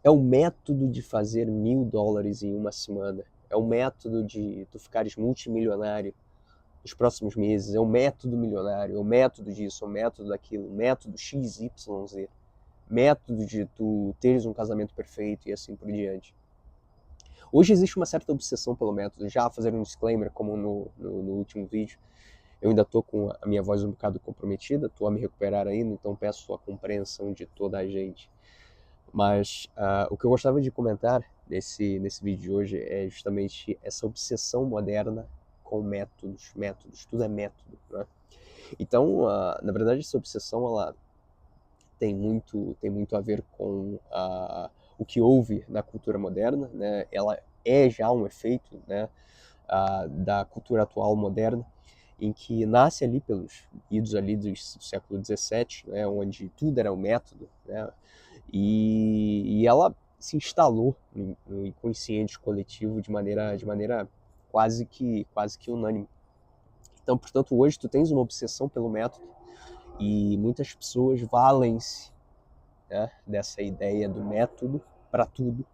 É o método de fazer $1.000 em uma semana. É o método de tu ficares multimilionário nos próximos meses. É o método milionário. É o método disso, é o método daquilo. Método XYZ. Método de tu teres um casamento perfeito e assim por diante. Hoje existe uma certa obsessão pelo método. Já fazer um disclaimer, como no último vídeo, eu ainda estou com a minha voz um bocado comprometida, estou a me recuperar ainda, então peço a compreensão de toda a gente. Mas o que eu gostava de comentar nesse vídeo de hoje é justamente essa obsessão moderna com métodos, tudo é método, né? Então, na verdade, essa obsessão ela tem muito a ver com o que houve na cultura moderna, né? Ela é já um efeito, né, da cultura atual moderna, em que nasce ali pelos idos ali do século XVII, né, onde tudo era o método, né, e ela se instalou no inconsciente coletivo de maneira quase que unânime. Então, portanto, hoje tu tens uma obsessão pelo método e muitas pessoas valem-se, né, dessa ideia do método para tudo,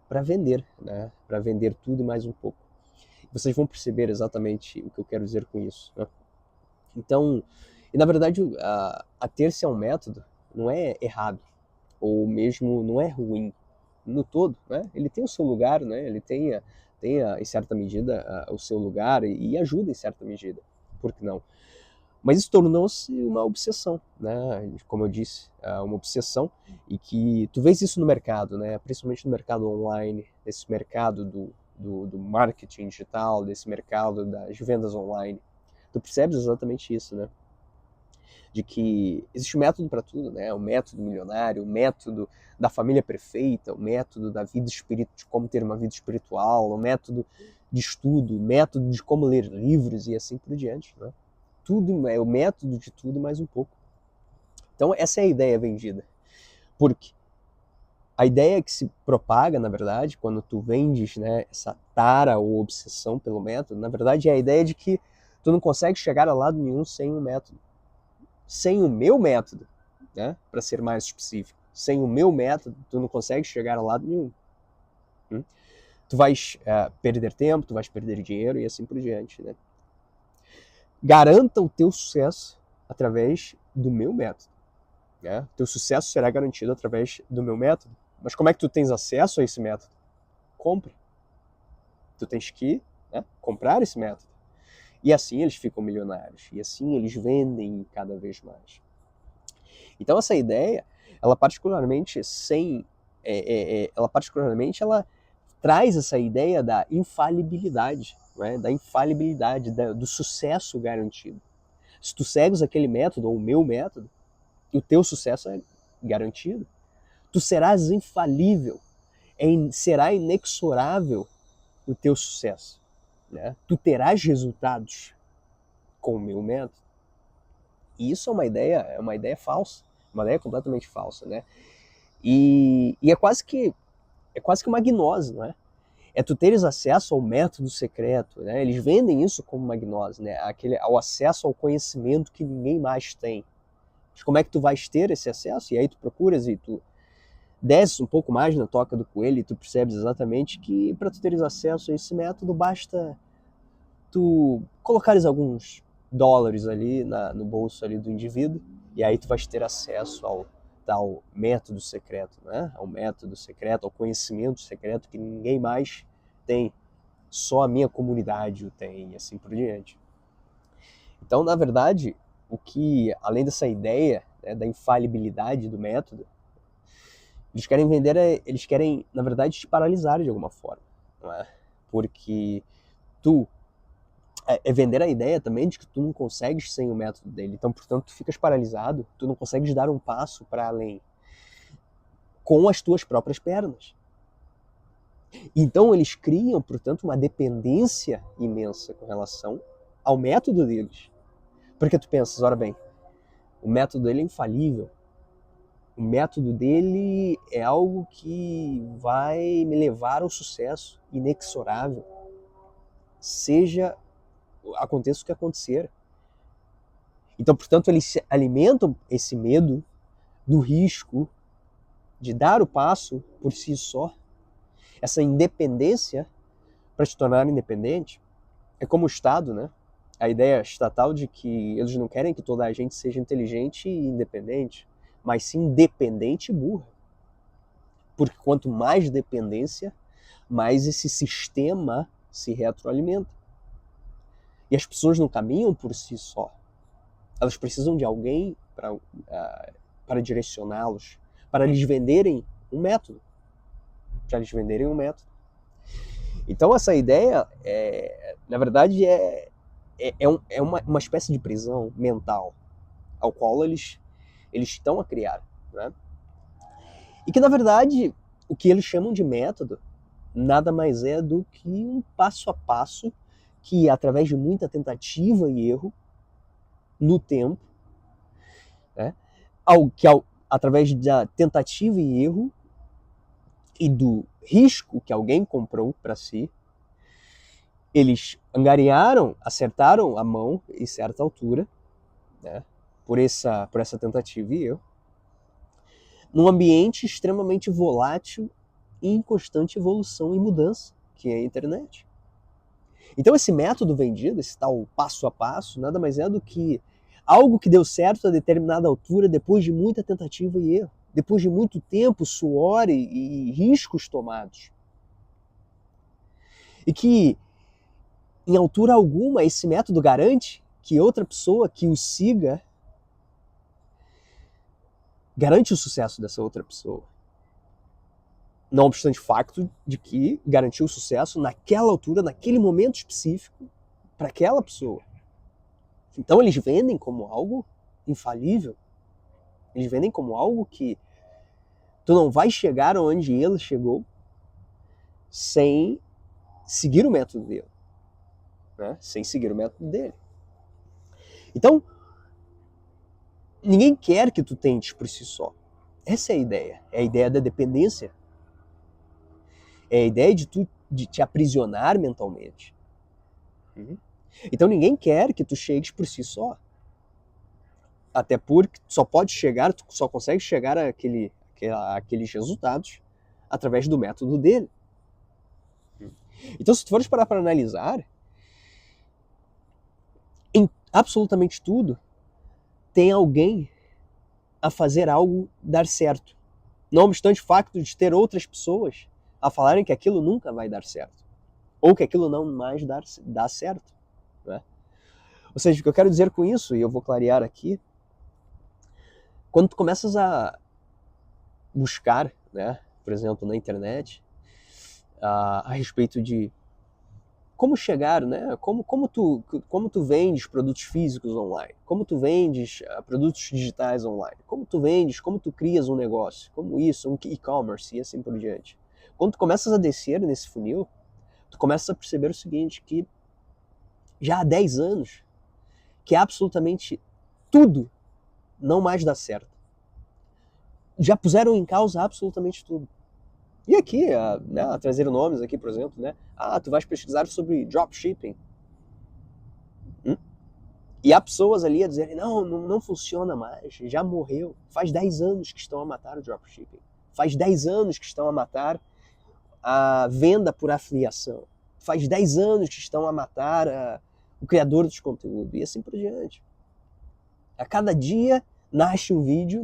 para vender, né, para vender tudo e mais um pouco. Vocês vão perceber exatamente o que eu quero dizer com isso, né? Então, e na verdade, a ter-se a um método não é errado, ou mesmo não é ruim. No todo, né? Ele tem o seu lugar, né? Ele tem, em certa medida, o seu lugar e ajuda em certa medida. Por que não? Mas isso tornou-se uma obsessão, né? Como eu disse, uma obsessão, e que tu vês isso no mercado, né? Principalmente no mercado online, nesse mercado do marketing digital, desse mercado das vendas online. Tu percebes exatamente isso, né? De que existe um método para tudo, né? O método milionário, o método da família perfeita, o método da vida espiritual, de como ter uma vida espiritual, o método de estudo, o método de como ler livros e assim por diante, né? Tudo é o método de tudo e mais um pouco. Então essa é a ideia vendida. Porque a ideia que se propaga, na verdade, quando tu vendes, né, essa tara ou obsessão pelo método, na verdade é a ideia de que tu não consegue chegar a lado nenhum sem um método. Sem o meu método, né, para ser mais específico, sem o meu método, tu não consegue chegar a lado nenhum. Tu vais perder tempo, tu vais perder dinheiro e assim por diante, né? Garanta o teu sucesso através do meu método, né? Teu sucesso será garantido através do meu método. Mas como é que tu tens acesso a esse método? Compre. Tu tens que, né, comprar esse método. E assim eles ficam milionários. E assim eles vendem cada vez mais. Então essa ideia, ela particularmente ela traz essa ideia da infalibilidade, né? Da infalibilidade, do sucesso garantido. Se tu segues aquele método, ou o meu método, o teu sucesso é garantido. Tu serás infalível, será inexorável o teu sucesso, né? Tu terás resultados com o meu método. E isso é uma ideia falsa, uma ideia completamente falsa, né? E é quase que uma gnose, não é? É tu teres acesso ao método secreto, né? Eles vendem isso como uma gnose, né? Ao acesso ao conhecimento que ninguém mais tem. Mas como é que tu vais ter esse acesso? E aí tu procuras e tu desces um pouco mais na toca do coelho e tu percebes exatamente que para tu teres acesso a esse método basta tu colocares alguns dólares ali no bolso ali do indivíduo e aí tu vais ter acesso ao tal método secreto, né? Ao método secreto, ao conhecimento secreto que ninguém mais tem, só a minha comunidade o tem e assim por diante. Então, na verdade, o que, além dessa ideia, né, da infalibilidade do método, eles querem, na verdade, te paralisar de alguma forma, não é? Porque tu é vender a ideia também de que tu não consegues sem o método dele. Então, portanto, tu ficas paralisado, tu não consegues dar um passo para além com as tuas próprias pernas. Então, eles criam, portanto, uma dependência imensa com relação ao método deles. Porque tu pensas, ora bem, o método dele é infalível. O método dele é algo que vai me levar ao sucesso inexorável. Aconteça o que acontecer. Então, portanto, eles alimentam esse medo do risco, de dar o passo por si só, essa independência para te tornar independente, é como o Estado, né? A ideia estatal de que eles não querem que toda a gente seja inteligente e independente, mas sim dependente e burra. Porque quanto mais dependência, mais esse sistema se retroalimenta. E as pessoas não caminham por si só. Elas precisam de alguém para direcioná-los, para lhes venderem um método. Então essa ideia, na verdade, é uma espécie de prisão mental ao qual eles estão a criar. Né? E que, na verdade, o que eles chamam de método nada mais é do que um passo a passo que, através de muita tentativa e erro, no tempo, né, através da tentativa e erro e do risco que alguém comprou para si, eles angariaram, acertaram a mão em certa altura, né, por essa tentativa e erro, num ambiente extremamente volátil e em constante evolução e mudança, que é a internet. Então esse método vendido, esse tal passo a passo, nada mais é do que algo que deu certo a determinada altura depois de muita tentativa e erro, depois de muito tempo, suor e riscos tomados. E que, em altura alguma, esse método garante que outra pessoa que o siga garante o sucesso dessa outra pessoa. Não obstante o facto de que garantiu o sucesso naquela altura, naquele momento específico, para aquela pessoa. Então eles vendem como algo infalível. Eles vendem como algo que tu não vai chegar onde ele chegou sem seguir o método dele. Né? Sem seguir o método dele. Então, ninguém quer que tu tentes por si só. Essa é a ideia. É a ideia da dependência. É a ideia de te aprisionar mentalmente. Então ninguém quer que tu chegues por si só. Até porque tu só consegue chegar àqueles resultados através do método dele. Então se tu fores parar para analisar, em absolutamente tudo tem alguém a fazer algo dar certo. Não obstante o facto de ter outras pessoas a falarem que aquilo nunca vai dar certo. Ou que aquilo não mais dá certo. Né? Ou seja, o que eu quero dizer com isso, e eu vou clarear aqui, quando tu começas a buscar, né, por exemplo, na internet, a respeito de como chegar, né, como tu vendes produtos físicos online, como tu vendes produtos digitais online, como tu crias um negócio, como isso, um e-commerce e assim por diante. Quando tu começas a descer nesse funil, tu começas a perceber o seguinte, que já há 10 anos, que absolutamente tudo não mais dá certo. Já puseram em causa absolutamente tudo. E aqui, né, a trazer nomes aqui, por exemplo, né? Tu vais pesquisar sobre dropshipping. E há pessoas ali a dizerem, não funciona mais, já morreu. Faz 10 anos que estão a matar o dropshipping. Faz 10 anos que estão a matar a venda por afiliação. Faz 10 anos que estão a matar o criador de conteúdo. E assim por diante. A cada dia nasce um vídeo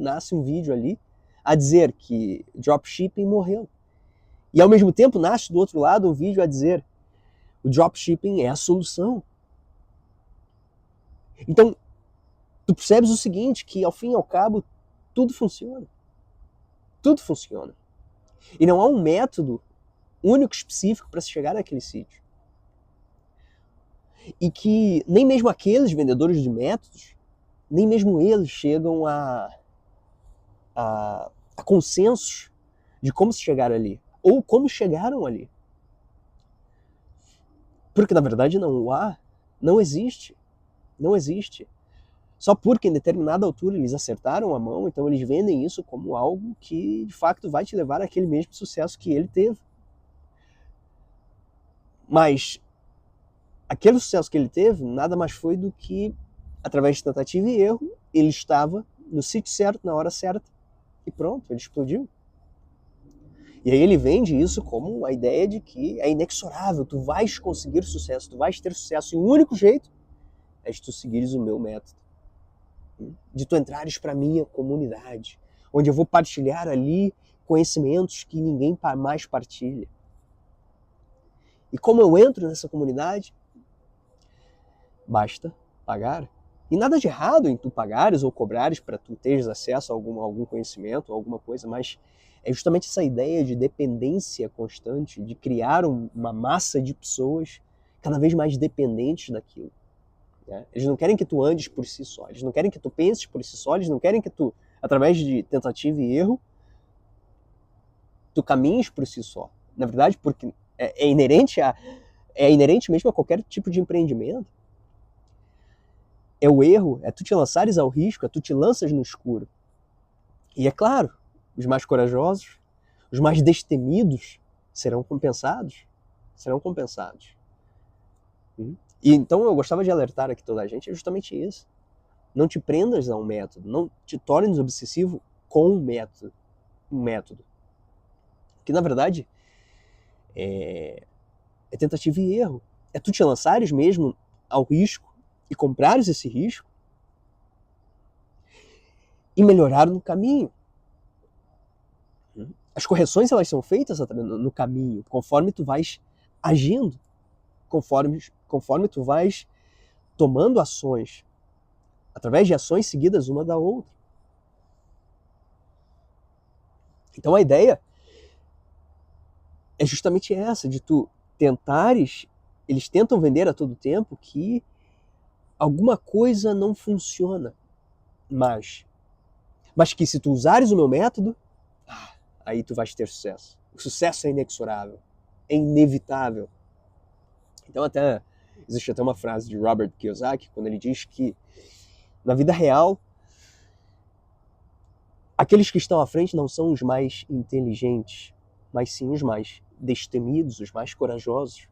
ali a dizer que dropshipping morreu. E ao mesmo tempo nasce do outro lado um vídeo a dizer o dropshipping é a solução. Então, tu percebes o seguinte, que ao fim e ao cabo, tudo funciona. Tudo funciona. E não há um método único, específico para se chegar naquele sítio. E que nem mesmo aqueles vendedores de métodos, nem mesmo eles chegam a consensos de como se chegar ali. Ou como chegaram ali. Porque na verdade não existe. Não existe. Só porque em determinada altura eles acertaram a mão, então eles vendem isso como algo que de facto vai te levar àquele mesmo sucesso que ele teve. Mas aquele sucesso que ele teve nada mais foi do que, através de tentativa e erro, ele estava no sítio certo, na hora certa, e pronto, ele explodiu. E aí ele vende isso como a ideia de que é inexorável, tu vais conseguir sucesso, tu vais ter sucesso, e o único jeito é de tu seguires o meu método. De tu entrares para a minha comunidade, onde eu vou partilhar ali conhecimentos que ninguém mais partilha. E como eu entro nessa comunidade? Basta pagar. E nada de errado em tu pagares ou cobrares para tu teres acesso a algum conhecimento, alguma coisa, mas é justamente essa ideia de dependência constante, de criar uma massa de pessoas cada vez mais dependentes daquilo. Né? Eles não querem que tu andes por si só, eles não querem que tu penses por si só, eles não querem que tu, através de tentativa e erro, tu caminhes por si só. Na verdade, porque é inerente mesmo a qualquer tipo de empreendimento. É o erro, é tu te lançares ao risco, é tu te lanças no escuro. E é claro, os mais corajosos, os mais destemidos serão compensados. Serão compensados. E então eu gostava de alertar aqui toda a gente, é justamente isso. Não te prendas a um método, não te tornes obsessivo com um método. Que na verdade é tentativa e erro. É tu te lançares mesmo ao risco e comprares esse risco e melhorar no caminho. As correções elas são feitas no caminho, conforme tu vais agindo, conforme tu vais tomando ações, através de ações seguidas uma da outra. Então a ideia é justamente essa, de tu tentares, eles tentam vender a todo tempo que alguma coisa não funciona mais, mas que se tu usares o meu método, aí tu vais ter sucesso. O sucesso é inexorável, é inevitável. Então existe até uma frase de Robert Kiyosaki, quando ele diz que na vida real, aqueles que estão à frente não são os mais inteligentes, mas sim os mais destemidos, os mais corajosos.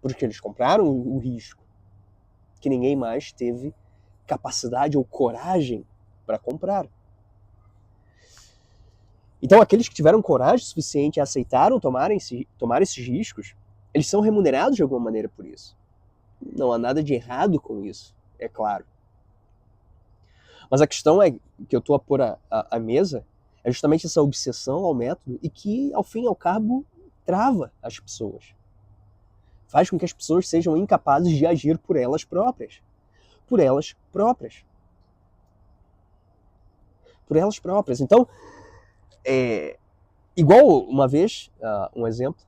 Porque eles compraram o risco que ninguém mais teve capacidade ou coragem para comprar. Então, aqueles que tiveram coragem suficiente e aceitaram tomar esses riscos, eles são remunerados de alguma maneira por isso. Não há nada de errado com isso, é claro. Mas a questão é que eu estou a pôr à mesa é justamente essa obsessão ao método e que, ao fim e ao cabo, trava as pessoas. Faz com que as pessoas sejam incapazes de agir por elas próprias. Por elas próprias. Por elas próprias. Então, igual uma vez, um exemplo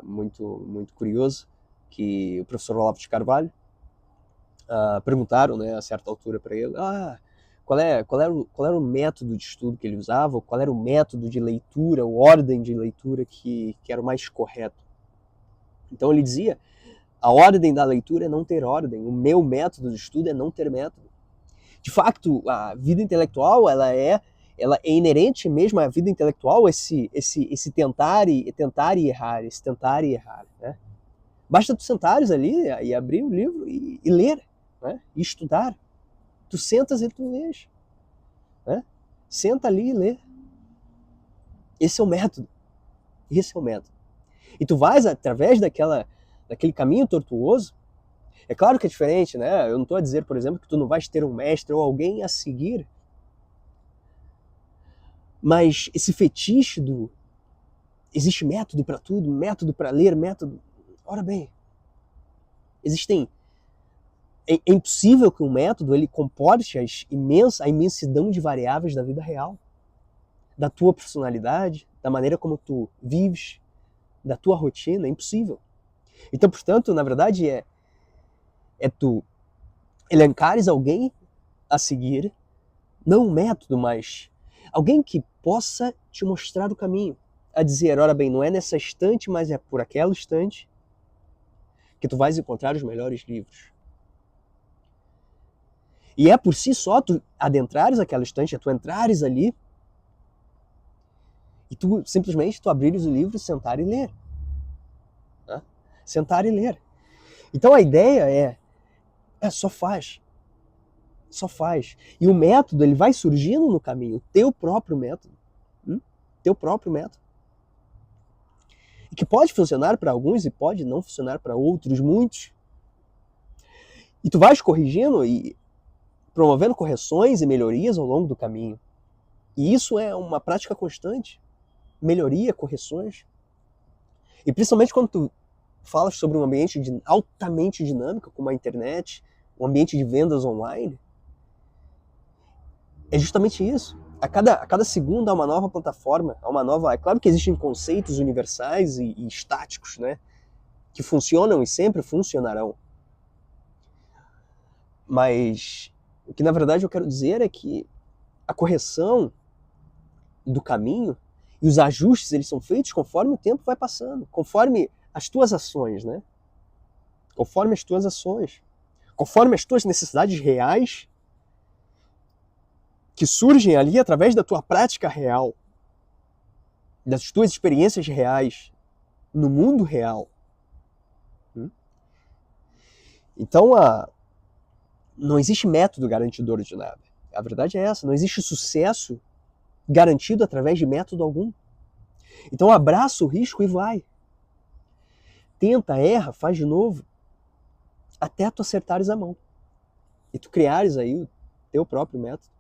muito, muito curioso, que o professor Olavo de Carvalho perguntaram, né, a certa altura para ele, qual era o método de estudo que ele usava, qual era o método de leitura, ou ordem de leitura que era o mais correto. Então ele dizia, a ordem da leitura é não ter ordem, o meu método de estudo é não ter método. De fato, a vida intelectual, ela é inerente mesmo à vida intelectual, esse tentar e errar, esse tentar e errar, né? Basta tu sentares ali e abrir o livro e ler, né? E estudar. Tu sentas e tu lês, né? Senta ali e lê. Esse é o método. Esse é o método. E tu vais através daquele caminho tortuoso. É claro que é diferente, né? Eu não estou a dizer, por exemplo, que tu não vais ter um mestre ou alguém a seguir. Mas esse fetiche existe método para tudo, método para ler, método... Ora bem, é impossível que um método ele comporte a imensidão de variáveis da vida real, da tua personalidade, da maneira como tu vives, da tua rotina, é impossível. Então, portanto, na verdade, é tu elencares alguém a seguir, não um método, mas alguém que possa te mostrar o caminho, a dizer, ora bem, não é nessa estante, mas é por aquela estante que tu vais encontrar os melhores livros. E é por si só tu adentrares aquela estante, é tu entrares ali e tu simplesmente tu abrires o livro, sentar e ler. Né? Sentar e ler. Então a ideia só faz. Só faz. E o método ele vai surgindo no caminho, o teu próprio método. Teu próprio método. que pode funcionar para alguns e pode não funcionar para outros, muitos. E tu vais corrigindo e promovendo correções e melhorias ao longo do caminho. E isso é uma prática constante. Melhoria, correções. E principalmente quando tu falas sobre um ambiente altamente dinâmico, como a internet, um ambiente de vendas online, é justamente isso. A cada segundo há uma nova plataforma, há uma nova... É claro que existem conceitos universais e estáticos, né? Que funcionam e sempre funcionarão. Mas o que na verdade eu quero dizer é que a correção do caminho e os ajustes, eles são feitos conforme o tempo vai passando, conforme as tuas ações, né? Conforme as tuas ações, conforme as tuas necessidades reais que surgem ali através da tua prática real, das tuas experiências reais no mundo real. Então, não existe método garantidor de nada. A verdade é essa, não existe sucesso garantido através de método algum. Então abraça o risco e vai. Tenta, erra, faz de novo, até tu acertares a mão. E tu criares aí o teu próprio método.